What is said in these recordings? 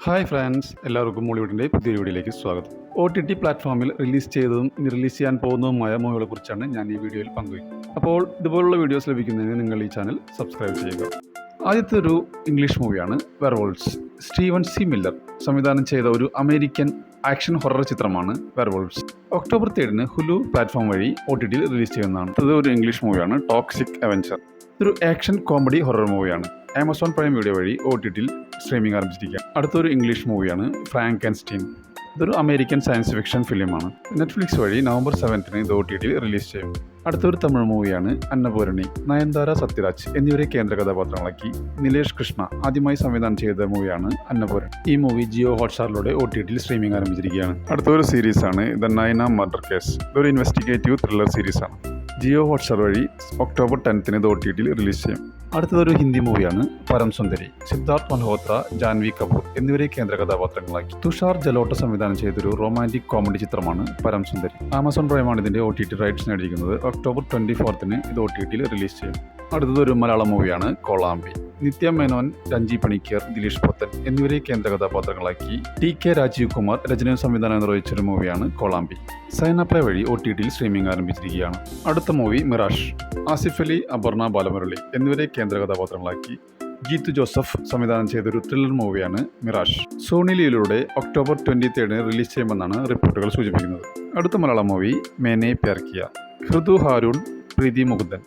Hi friends, എല്ലാവർക്കും മോളിവുഡിൻ്റെ പുതിയൊരു വീഡിയോയിലേക്ക് സ്വാഗതം. OTT പ്ലാറ്റ്ഫോമിൽ റിലീസ് ചെയ്തതും ഇനി റിലീസ് ചെയ്യാൻ പോകുന്നതുമായ മൂവികളെ കുറിച്ചാണ് ഞാൻ ഈ വീഡിയോയിൽ പങ്കുവയ്ക്കുന്നത്. അപ്പോൾ ഇതുപോലുള്ള വീഡിയോസ് ലഭിക്കുന്നതിന് നിങ്ങൾ ഈ ചാനൽ സബ്സ്ക്രൈബ് ചെയ്യുക. ആദ്യത്തെ ഒരു ഇംഗ്ലീഷ് മൂവിയാണ് വെയർവോൾവ്സ്. സ്റ്റീവൻ സി മില്ലർ സംവിധാനം ചെയ്ത ഒരു അമേരിക്കൻ ആക്ഷൻ ഹൊറർ ചിത്രമാണ് വെയർവോൾവ്സ്. ഒക്ടോബർ 3 ഹുലു പ്ലാറ്റ്ഫോം വഴി OTT റിലീസ് ചെയ്യുന്നതാണ്. ഇത് ഒരു ഇംഗ്ലീഷ് മൂവിയാണ്, ടോക്സിക് അവഞ്ചർ. ഇതൊരു ആക്ഷൻ കോമഡി ഹൊറർ മൂവിയാണ്. ആമസോൺ പ്രൈം വീഡിയോ വഴി OTT സ്ട്രീമിംഗ് ആരംഭിച്ചിരിക്കുക. അടുത്തൊരു ഇംഗ്ലീഷ് മൂവിയാണ് ഫ്രാങ്കൻസ്റ്റീൻ. ഇതൊരു അമേരിക്കൻ സയൻസ് ഫിക്ഷൻ ഫിലിമാണ്. നെറ്റ്ഫ്ലിക്സ് വഴി നവംബർ 7 ഇത് OTT റിലീസ് ചെയ്യും. അടുത്തൊരു തമിഴ് മൂവിയാണ് അന്നപൂരണി. നയൻതാര, സത്യരാജ് എന്നിവരെ കേന്ദ്ര കഥാപാത്രങ്ങളാക്കി നിലേഷ് കൃഷ്ണ ആദ്യമായി സംവിധാനം ചെയ്ത മൂവിയാണ് അന്നപൂരണി. ഈ മൂവി ജിയോ ഹോട്ട്സ്റ്റാറിലൂടെ OTT സ്ട്രീമിംഗ് ആരംഭിച്ചിരിക്കുകയാണ്. അടുത്തൊരു സീരീസാണ് ദ നൈന മർഡർ കേസ്. ഇതൊരു ഇൻവെസ്റ്റിഗേറ്റീവ് ത്രില്ലർ സീരീസാണ്. ജിയോ ഹോട്ട്സ്റ്റാർ വഴി ഒക്ടോബർ 10 ഇത് OTT റിലീസ് ചെയ്യും. അടുത്തതൊരു ഹിന്ദി മൂവിയാണ് പരം സുന്ദരി. സിദ്ധാർത്ഥ് മൽഹോത്ര, ജാൻവി കപൂർ എന്നിവരെ കേന്ദ്ര കഥാപാത്രങ്ങളാക്കി തുഷാർ ജലോട്ട സംവിധാനം ചെയ്തൊരു റൊമാൻറ്റിക് കോമഡി ചിത്രമാണ് പരം സുന്ദരി. ആമസോൺ പ്രൈമാണ് ഇതിന്റെ OTT റൈറ്റ്സ് നേടിയിരിക്കുന്നത്. ഒക്ടോബർ 24 ഇത് OTT റിലീസ് ചെയ്യും. അടുത്തതൊരു മലയാളം മൂവിയാണ് കോളാമ്പി. നിത്യ മേനോൻ, രഞ്ജി പണിക്കർ, ദിലീഷ് പോത്തൻ എന്നിവരെ കേന്ദ്ര കഥാപാത്രങ്ങളാക്കി TK രാജീവ് കുമാർ രചനയും സംവിധാനം നിർവഹിച്ചൊരു മൂവിയാണ് കോളാമ്പി. സൈനപ്ലേ വഴി OTT സ്ട്രീമിംഗ് ആരംഭിച്ചിരിക്കുകയാണ്. അടുത്ത മൂവി മിറാഷ്. ആസിഫ് അലി, അപർണ ബാലമുരളി എന്നിവരെ കേന്ദ്ര കഥാപാത്രങ്ങളാക്കി ജീത്തു ജോസഫ് സംവിധാനം ചെയ്തൊരു ത്രില്ലർ മൂവിയാണ് മിറാഷ്. സോണി ലീവിലൂടെ ഒക്ടോബർ 23 റിലീസ് ചെയ്യുമെന്നാണ് റിപ്പോർട്ടുകൾ സൂചിപ്പിക്കുന്നത്. അടുത്ത മലയാളം മൂവി മേനെ പ്യാർ കിയ. ഹൃദു ഹാരൂൺ, പ്രീതി മുകുന്ദൻ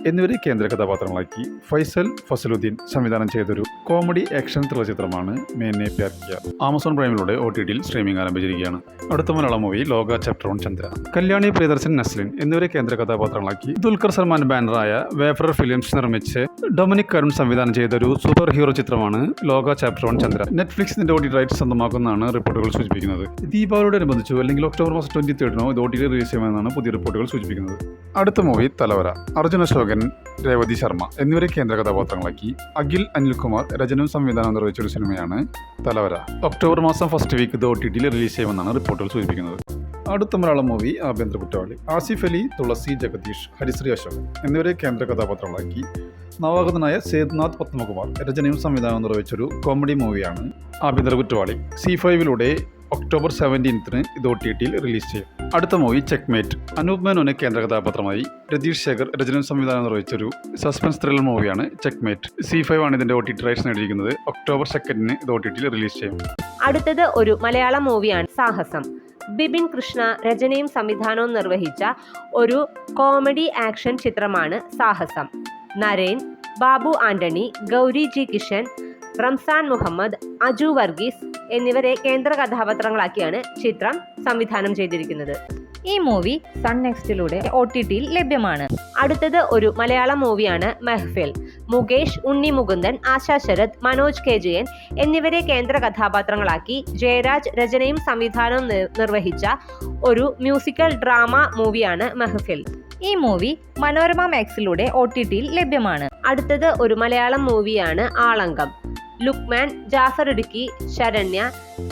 എന്നിവരെ കേന്ദ്ര കഥാപാത്രങ്ങളാക്കി ഫൈസൽ ഫസലുദ്ദീൻ സംവിധാനം ചെയ്തൊരു കോമഡി ആക്ഷൻ ത്രില്ലർ ചിത്രമാണ് മേനെ പ്യാർ കിയ. ആമസോൺ പ്രൈമിലൂടെ OTT സ്ട്രീമിംഗ് ആരംഭിച്ചിരിക്കുകയാണ്. അടുത്ത മലയാളം മൂവി ലോക ചാപ്റ്റർ 1 ചന്ദ്ര. കല്യാണി പ്രിയദർശൻ, നസ്ലിൻ എന്നിവരെ കേന്ദ്ര കഥാപാത്രങ്ങളാക്കി ദുൽഖർ സൽമാൻ ബാനറായ വേഫർ ഫിലിംസ് നിർമ്മിച്ച് ഡൊമിനിക് കരുൺ സംവിധാനം ചെയ്തൊരു സൂപ്പർ ഹീറോ ചിത്രമാണ് ലോക ചാപ്റ്റർ 1 ചന്ദ്ര. നെറ്റ്ഫ്ലിക്സിന്റെ OTT റൈറ്റ്സ് സ്വന്തമാക്കുന്നതാണ് റിപ്പോർട്ടുകൾ സൂചിപ്പിക്കുന്നത്. ദീപാവലിയോടനുബന്ധിച്ചോ അല്ലെങ്കിൽ ഒക്ടോബർ 23 ഇത് OTT റിലീസ് ചെയ്യുമെന്നാണ് പുതിയ റിപ്പോർട്ടുകൾ സൂചിപ്പിക്കുന്നത്. അടുത്ത മൂവി തലവര. അർജുന അശോകൻ, രേവതി ശർമ്മ എന്നിവരെ കേന്ദ്ര കഥാപാത്രങ്ങളാക്കി അഖിൽ അനിൽകുമാർ രചനയും സംവിധാനം നിർവഹിച്ചൊരു സിനിമയാണ് തലവര. ഒക്ടോബർ 1 വീക്ക് ഇത് OTT റിലീസ് ചെയ്യുമെന്നാണ് റിപ്പോർട്ടുകൾ സൂചിപ്പിക്കുന്നത്. അടുത്ത മലയാളം മൂവി ആഭ്യന്തര കുറ്റവാളി. ആസിഫ് അലി, തുളസി, ജഗദീഷ്, ഹരിശ്രീ അശോക് എന്നിവരെ കേന്ദ്ര കഥാപാത്രങ്ങളാക്കി നവാഗതനായ സേതുനാഥ് പത്മകുമാർ രചനയും സംവിധാനം നിർവഹിച്ചൊരു കോമഡി മൂവിയാണ് ആഭ്യന്തര കുറ്റവാളി. C5 ഒക്ടോബർ 17 ഇത് OTT റിലീസ് ചെയ്യും. അടുത്ത മൂവി ചെക്ക്മേറ്റ്. അനൂപ് മേനോനെ കേന്ദ്ര കഥാപാത്രമായി രതീഷ് ശേഖർ രചനയും സംവിധാനം നിർവഹിച്ചൊരു സസ്പെൻസ് ത്രില്ലർ മൂവിയാണ് ചെക്ക്മേറ്റ്. C5 ആണ് ഇതിന്റെ OTT റൈറ്റ്സ് നേടിയിരിക്കുന്നത്. ഒക്ടോബർ 2 ഇത് OTT റിലീസ് ചെയ്യും. അടുത്തത് ഒരു മലയാളം മൂവിയാണ് സാഹസം. ബിപിൻ കൃഷ്ണ രചനയും സംവിധാനവും നിർവഹിച്ച ഒരു കോമഡി ആക്ഷൻ ചിത്രമാണ് സാഹസം. നരേൻ, ബാബു ആന്റണി, ഗൗരി ജി കിഷൻ, റംസാൻ മുഹമ്മദ്, അജു വർഗീസ് എന്നിവരെ കേന്ദ്ര കഥാപാത്രങ്ങളാക്കിയാണ് ചിത്രം സംവിധാനം ചെയ്തിരിക്കുന്നത്. ഈ മൂവി സൺ നെക്സ്റ്റിലൂടെ OTT ലഭ്യമാണ്. അടുത്തത് ഒരു മലയാളം മൂവിയാണ് മെഹ്ഫിൽ. മുകേഷ്, ഉണ്ണി മുകുന്ദൻ, ആശാ ശരത്, മനോജ് KJN എന്നിവരെ കേന്ദ്ര കഥാപാത്രങ്ങളാക്കി ജയരാജ് രചനയും സംവിധാനവും നിർവഹിച്ച ഒരു മ്യൂസിക്കൽ ഡ്രാമ മൂവിയാണ് മെഹ്ഫിൽ. ഈ മൂവി മനോരമ മാക്സിലൂടെ OTT ലഭ്യമാണ്. അടുത്തത് ഒരു മലയാളം മൂവിയാണ് ആളങ്കം. ലുക്മാൻ, ജാഫർ ഇടുക്കി, ശരണ്യ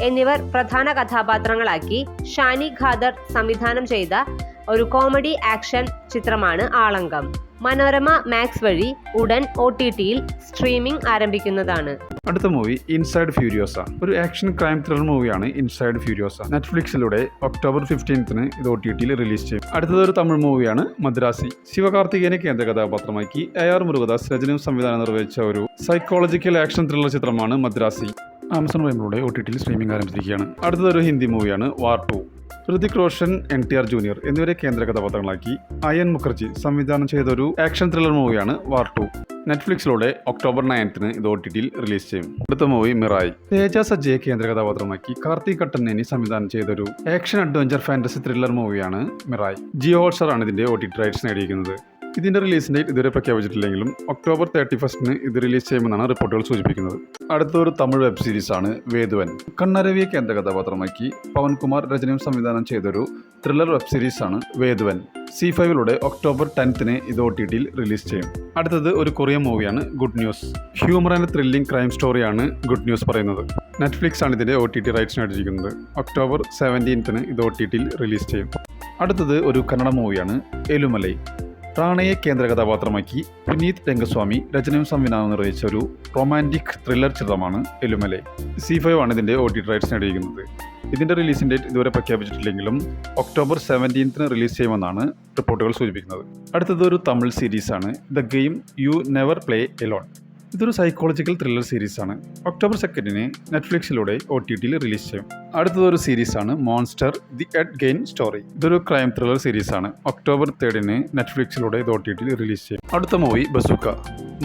എന്നിവർ പ്രധാന കഥാപാത്രങ്ങളാക്കി ഷാനി ഖാദർ സംവിധാനം ചെയ്ത ഒരു കോമഡി ആക്ഷൻ ചിത്രമാണ് ആളങ്കം. മനോരമ മാക്സ് വഴി ഉടൻ OTT സ്ട്രീമിംഗ് ആരംഭിക്കുന്നതാണ്. അടുത്ത മൂവി ഇൻസൈഡ് ഫ്യൂരിയോസ. ഒരു ആക്ഷൻ ക്രൈം ത്രില്ലർ മൂവിയാണ് ഇൻസൈഡ് ഫ്യൂരിയോസ. നെറ്റ്ഫ്ലിക്സിലൂടെ ഒക്ടോബർ 15 ഇത് OTT റിലീസ് ചെയ്യും. അടുത്തത് ഒരു തമിഴ് മൂവിയാണ് മദ്രാസി. ശിവകാർത്തികേയനെ കേന്ദ്ര കഥാപാത്രമാക്കി AR മുരുകദാസ് രചനയും സംവിധാനം നിർവഹിച്ച ഒരു സൈക്കോളജിക്കൽ ആക്ഷൻ ത്രില്ലർ ചിത്രമാണ് മദ്രാസി. ആമസോൺ പ്രൈമിലൂടെ OTT സ്ട്രീമിംഗ് ആരംഭിച്ചിരിക്കുകയാണ്. അടുത്തതൊരു ഹിന്ദി മൂവിയാണ് war 2. Hrithik Roshan, NTR junior എന്നിവരെ കേന്ദ്ര കഥാപാത്രങ്ങളാക്കി അയൻ മുഖർജി സംവിധാനം ചെയ്ത ഒരു ആക്ഷൻ ത്രില്ലർ മൂവിയാണ് വാർ 2. നെറ്റ്ഫ്ലിക്സിലൂടെ ഒക്ടോബർ 9 ഇത് OTT റിലീസ് ചെയ്യും. അടുത്ത മൂവി മിറായി. തേജ സജ്ജയെ കേന്ദ്ര കഥാപാത്രമാക്കി കാർത്തിക് കട്ടന്നേനി സംവിധാനം ചെയ്തൊരു ആക്ഷൻ അഡ്വഞ്ചർ ഫാന്റസി ത്രില്ലർ മൂവിയാണ് മിറായി. ജിയോ ഹോട്ട്സ്റ്റാർ ആണ് ഇതിന്റെ OTT റൈറ്റ്സ് നേടിയിരിക്കുന്നത്. ഇതിന്റെ റിലീസ് ഡേറ്റ് ഇതുവരെ പ്രഖ്യാപിച്ചിട്ടില്ലെങ്കിലും ഒക്ടോബർ 31 ഇത് റിലീസ് ചെയ്യുമെന്നാണ് റിപ്പോർട്ടുകൾ സൂചിപ്പിക്കുന്നത്. അടുത്തൊരു തമിഴ് വെബ് സീരീസ് ആണ് വേദുവൻ. കണ്ണരവിയെ കേന്ദ്ര കഥാപാത്രമാക്കി പവൻകുമാർ രചനയും സംവിധാനം ചെയ്തൊരു ത്രില്ലർ വെബ് സീരീസ് ആണ് വേദുവൻ. C5 ഒക്ടോബർ 10 ഇത് OTT റിലീസ് ചെയ്യും. അടുത്തത് ഒരു കൊറിയൻ മൂവിയാണ് good news. Humour and thrilling crime സ്റ്റോറിയാണ് ഗുഡ് ന്യൂസ് പറയുന്നത്. നെറ്റ്ഫ്ലിക്സ് ആണ് ഇതിന്റെ OTT റൈറ്റ്സ് നേടിയിരിക്കുന്നത്. ഒക്ടോബർ 17 ഇത് OTT റിലീസ് ചെയ്യും. അടുത്തത് ഒരു കന്നഡ മൂവിയാണ് ഏലുമലൈ. റാണയെ കേന്ദ്ര കഥാപാത്രമാക്കി പുനീത് രംഗസ്വാമി രചനയും സംവിധാനവും നിർവഹിച്ച ഒരു റൊമാൻറ്റിക് ത്രില്ലർ ചിത്രമാണ് എലുമലെ. C5 ആണ് ഇതിൻ്റെ OTT റൈറ്റ്സ് നേടിയിരിക്കുന്നത്. ഇതിൻ്റെ റിലീസിംഗ് ഡേറ്റ് ഇതുവരെ പ്രഖ്യാപിച്ചിട്ടില്ലെങ്കിലും ഒക്ടോബർ 17 റിലീസ് ചെയ്യുമെന്നാണ് റിപ്പോർട്ടുകൾ സൂചിപ്പിക്കുന്നത്. അടുത്തത് ഒരു തമിഴ് സീരീസാണ് the game you never play alone. ഇതൊരു സൈക്കോളജിക്കൽ ത്രില്ലർ സീരീസാണ്. ഒക്ടോബർ 2 നെറ്റ്ഫ്ലിക്സിലൂടെ OTTയിൽ റിലീസ് ചെയ്യും. അടുത്തതൊരു സീരീസാണ് monster the Ed Gein story. ഇതൊരു ക്രൈം ത്രില്ലർ സീരീസാണ്. ഒക്ടോബർ 3 നെറ്റ്ഫ്ലിക്സിലൂടെ ഇത് OTTയിൽ റിലീസ് ചെയ്യും. അടുത്ത മൂവി ബസൂക്ക.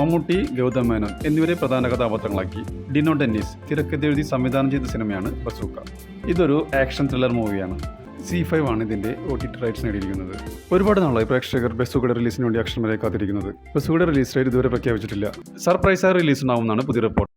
മമ്മൂട്ടി, ഗൗതം മേനോൻ എന്നിവരെ പ്രധാന കഥാപാത്രങ്ങളാക്കി ഡിനോ ഡെന്നിസ് തിരക്കഥെഴുതി സംവിധാനം ചെയ്ത സിനിമയാണ് ബസൂക്ക. ഇതൊരു ആക്ഷൻ ത്രില്ലർ മൂവിയാണ്. C5 ആണ് ഇതിൻ്റെ OTT റൈറ്റ്സ് നേടിയിരിക്കുന്നത്. ഒരുപാട് നാളായി പ്രേക്ഷകർ ബസൂക്കയുടെ റിലീസിന് വേണ്ടി അക്ഷരം വരെ കാത്തിരിക്കുന്നത്. ബസൂക്കയുടെ റിലീസ് ഡേറ്റ് ഇതുവരെ പ്രഖ്യാപിച്ചിട്ടില്ല. സർപ്രൈസായി റിലീസ് ഉണ്ടാവുമെന്നാണ് പുതിയ റിപ്പോർട്ട്.